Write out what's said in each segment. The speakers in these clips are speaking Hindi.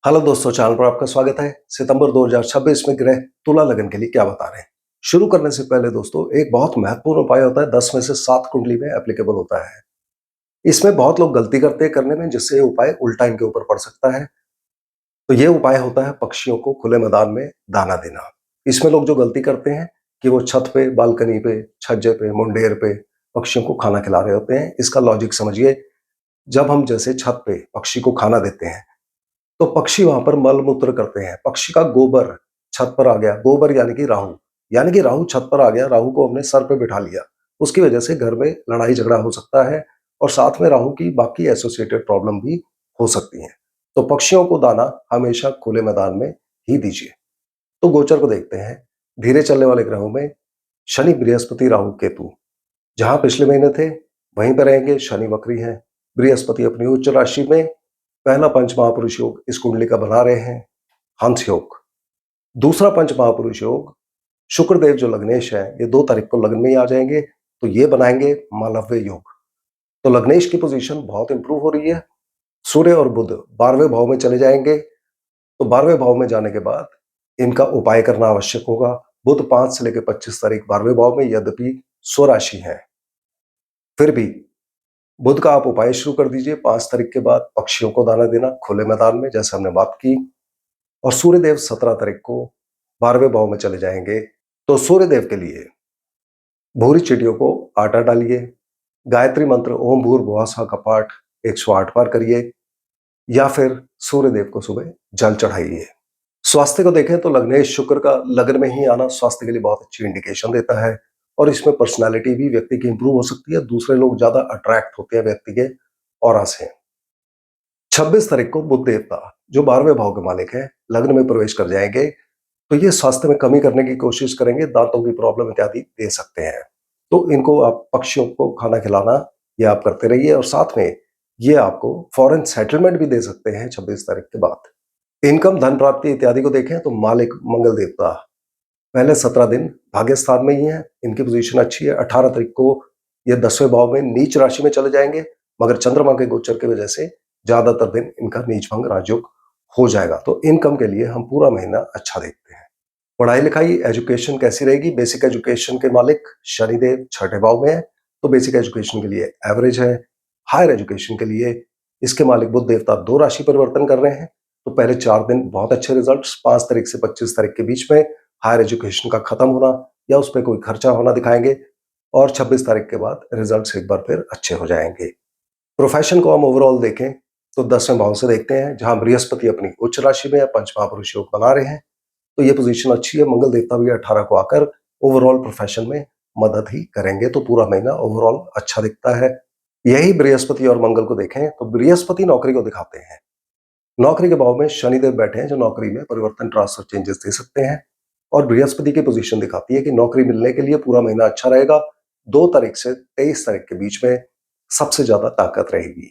हेलो दोस्तों, चैनल पर आपका स्वागत है। सितंबर 2026 में ग्रह तुला लगन के लिए क्या बता रहे हैं। शुरू करने से पहले दोस्तों, एक बहुत महत्वपूर्ण उपाय होता है, 10 में से 7 कुंडली में एप्लीकेबल होता है। इसमें बहुत लोग गलती करते हैं करने में, जिससे ये उपाय उल्टा इनके ऊपर पड़ सकता है। तो ये उपाय होता है पक्षियों को खुले मैदान में दाना देना। इसमें लोग जो गलती करते हैं कि वो छत पे, बालकनी पे, छज्जे पे, मुंडेर पे पक्षियों को खाना खिला रहे होते हैं। इसका लॉजिक समझिए। जब हम जैसे छत पे पक्षी को खाना देते हैं तो पक्षी वहां पर मल मूत्र करते हैं। पक्षी का गोबर छत पर आ गया, गोबर यानी कि राहु छत पर आ गया, राहु को हमने सर पे बिठा लिया। उसकी वजह से घर में लड़ाई झगड़ा हो सकता है और साथ में राहु की बाकी एसोसिएटेड प्रॉब्लम भी हो सकती हैं। तो पक्षियों को दाना हमेशा खुले मैदान में ही दीजिए। तो गोचर को देखते हैं। धीरे चलने वाले ग्रहों में शनि, बृहस्पति, राहु, केतु जहां पिछले महीने थे वहीं पर रहेंगे। शनि वक्री हैं, बृहस्पति अपनी उच्च राशि में पहला पंच महापुरुष योग इस कुंडली का बना रहे हैं, हंस योग। दूसरा पंच महापुरुष योग शुक्रदेव जो लग्नेश है, ये 2 तारीख को लग्न में ही आ जाएंगे, तो ये बनाएंगे मालव्य योग। तो लग्नेश की पोजीशन बहुत इंप्रूव हो रही है। सूर्य और बुध 12वें भाव में चले जाएंगे। तो 12वें भाव में जाने के बाद इनका उपाय करना आवश्यक होगा। बुध 5 से लेकर 25 तारीख 12वें भाव में, यद्यपि स्वराशि है, फिर भी बुध का आप उपाय शुरू कर दीजिए। 5 तारीख के बाद पक्षियों को दाना देना खुले मैदान में, जैसे हमने बात की। और सूर्यदेव 17 तारीख को 12वें भाव में चले जाएंगे। तो सूर्यदेव के लिए भूरी चिड़ियों को आटा डालिए, गायत्री मंत्र ओम भूर्भुवः स्वः का पाठ 108 बार करिए, या फिर सूर्यदेव को सुबह जल चढ़ाइए। स्वास्थ्य को देखें तो लग्नेश शुक्र का लग्न में ही आना स्वास्थ्य के लिए बहुत अच्छी इंडिकेशन देता है। और इसमें पर्सनालिटी भी व्यक्ति की इंप्रूव हो सकती है। दूसरे लोग ज्यादा अट्रैक्ट होते हैं व्यक्ति के ऑरा से। 26 तारीख को बुध देवता जो 12वें भाव के मालिक है, लग्न में प्रवेश कर जाएंगे। तो ये स्वास्थ्य में कमी करने की कोशिश करेंगे, दांतों की प्रॉब्लम इत्यादि दे सकते हैं। तो इनको आप पक्षियों को खाना खिलाना ये आप करते रहिए। और साथ में ये आपको फॉरेन सेटलमेंट भी दे सकते हैं 26 तारीख के बाद। इनकम, धन प्राप्ति इत्यादि को देखें तो मालिक मंगल देवता पहले 17 दिन भाग्य स्थान में ही है। इनकी पोजीशन अच्छी है। 18 तारीख को ये 10वें भाव में नीच राशि में चले जाएंगे, मगर चंद्रमा के गोचर की वजह से ज्यादातर दिन इनका नीच भंग राजयोग हो जाएगा। तो इनकम के लिए हम पूरा महीना अच्छा देखते हैं। पढ़ाई लिखाई, एजुकेशन कैसी रहेगी। बेसिक एजुकेशन के मालिक शनिदेव 6ठे भाव में है, तो बेसिक एजुकेशन के लिए एवरेज है। हायर एजुकेशन के लिए इसके मालिक बुध देवता 2 राशि परिवर्तन कर रहे हैं। तो पहले 4 दिन बहुत अच्छे रिजल्ट्स, 5 तारीख से 25 तारीख के बीच में हायर एजुकेशन का खत्म होना या उस पर कोई खर्चा होना दिखाएंगे। और 26 तारीख के बाद रिजल्ट्स एक बार फिर अच्छे हो जाएंगे। प्रोफेशन को हम ओवरऑल देखें तो 10वें भाव से देखते हैं, जहां बृहस्पति अपनी उच्च राशि में पंच महापुरुष योग बना रहे हैं। तो ये पोजीशन अच्छी है। मंगल देवता भी 18 को आकर ओवरऑल प्रोफेशन में मदद ही करेंगे। तो पूरा महीना ओवरऑल अच्छा दिखता है। यही बृहस्पति और मंगल को देखें तो बृहस्पति नौकरी को दिखाते हैं। नौकरी के भाव में शनिदेव बैठे हैं, जो नौकरी में परिवर्तन, ट्रांसफर, चेंजेस दे सकते हैं। और बृहस्पति की पोजीशन दिखाती है कि नौकरी मिलने के लिए पूरा महीना अच्छा रहेगा। 2 तारीख से 23 तारीख के बीच में सबसे ज्यादा ताकत रहेगी।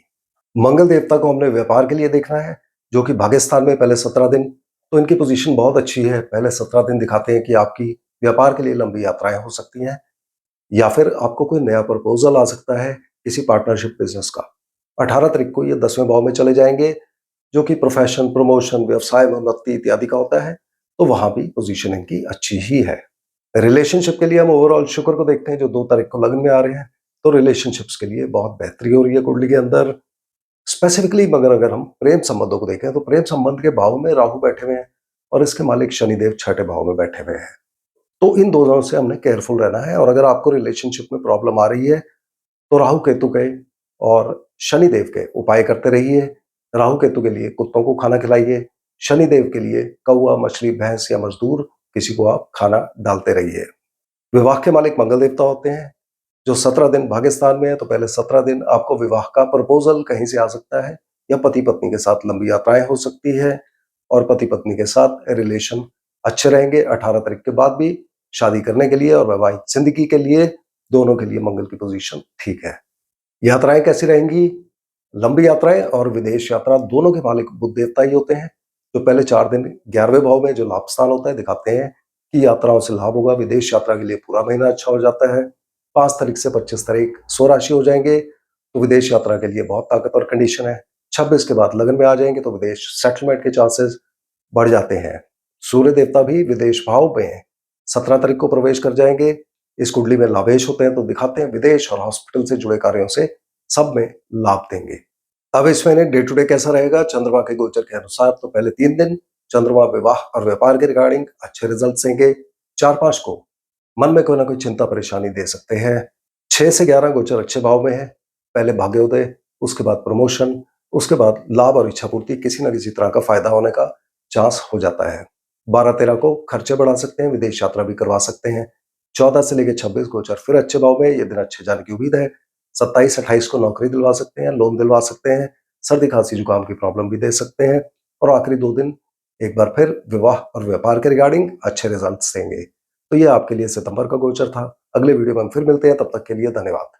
मंगल देवता को हमने व्यापार के लिए देखना है, जो कि भाग्य स्थान में पहले 17 दिन। तो इनकी पोजीशन बहुत अच्छी है। पहले 17 दिन दिखाते हैं कि आपकी व्यापार के लिए लंबी यात्राएं हो सकती हैं, या फिर आपको कोई नया प्रपोजल आ सकता है किसी पार्टनरशिप बिजनेस का। 18 तारीख को ये 10वें भाव में चले जाएंगे, जो कि प्रोफेशन, प्रमोशन, व्यवसाय में उन्नति इत्यादि का होता है। तो वहां भी पोजीशन इनकी अच्छी ही है। रिलेशनशिप के लिए हम ओवरऑल शुक्र को देखते हैं, जो 2 तारीख को लग्न में आ रहे हैं। तो रिलेशनशिप्स के लिए बहुत बेहतरी हो रही है कुंडली के अंदर। स्पेसिफिकली मगर अगर हम प्रेम संबंधों को देखें तो प्रेम संबंध के भाव में राहु बैठे हुए हैं और इसके मालिक शनिदेव 6ठे भाव में बैठे हुए हैं। तो इन दोनों से हमने केयरफुल रहना है। और अगर आपको रिलेशनशिप में प्रॉब्लम आ रही है तो राहु केतु के और शनिदेव के उपाय करते रहिए। राहु केतु के लिए कुत्तों को खाना खिलाइए। शनिदेव के लिए कौआ, मछली, भैंस या मजदूर किसी को आप खाना डालते रहिए। विवाह के मालिक मंगल देवता होते हैं, जो 17 दिन भाग्य स्थान में है। तो पहले 17 दिन आपको विवाह का प्रपोजल कहीं से आ सकता है, या पति पत्नी के साथ लंबी यात्राएं हो सकती है और पति पत्नी के साथ रिलेशन अच्छे रहेंगे। 18 तारीख के बाद भी शादी करने के लिए और वैवाहिक जिंदगी के लिए, दोनों के लिए मंगल की पोजीशन ठीक है। यात्राएं कैसी रहेंगी। लंबी यात्राएं और विदेश यात्रा दोनों के मालिक बुध देवता ही होते हैं। तो पहले 4 दिन 11वें भाव में जो लाभ स्थान होता है दिखाते हैं कि यात्राओं से लाभ होगा। विदेश यात्रा के लिए पूरा महीना अच्छा हो जाता है। 5 तारीख से 25 तारीख स्वराशि हो जाएंगे, तो विदेश यात्रा के लिए बहुत ताकतवर कंडीशन है। 26 के बाद लगन में आ जाएंगे तो विदेश सेटलमेंट के चांसेस बढ़ जाते हैं। सूर्य देवता भी विदेश भाव में 17 तारीख को प्रवेश कर जाएंगे। इस कुंडली में लाभेश होते हैं तो दिखाते हैं विदेश और हॉस्पिटल से जुड़े कार्यों से सब में लाभ देंगे। अब इस महीने डे टू डे कैसा रहेगा चंद्रमा के गोचर के अनुसार, तो पहले 3 दिन चंद्रमा विवाह और व्यापार के रिगार्डिंग अच्छे रिजल्ट देंगे। 4-5 को मन में कोई ना कोई चिंता परेशानी दे सकते हैं। 6 से 11 गोचर अच्छे भाव में है। पहले भाग्योदय, उसके बाद प्रमोशन, उसके बाद लाभ और इच्छा पूर्ति, किसी न किसी तरह का फायदा होने का चांस हो जाता है। 12-13 को खर्चे बढ़ा सकते हैं, विदेश यात्रा भी करवा सकते हैं। 14 से लेकर 26 गोचर फिर अच्छे भाव में, ये दिन अच्छे जाने की उम्मीद है। 27-28 को नौकरी दिलवा सकते हैं, लोन दिलवा सकते हैं, सर्दी खांसी जुकाम की प्रॉब्लम भी दे सकते हैं। और आखिरी 2 दिन एक बार फिर विवाह और व्यापार के रिगार्डिंग अच्छे रिजल्ट्स देंगे। तो ये आपके लिए सितंबर का गोचर था। अगले वीडियो में हम फिर मिलते हैं, तब तक के लिए धन्यवाद।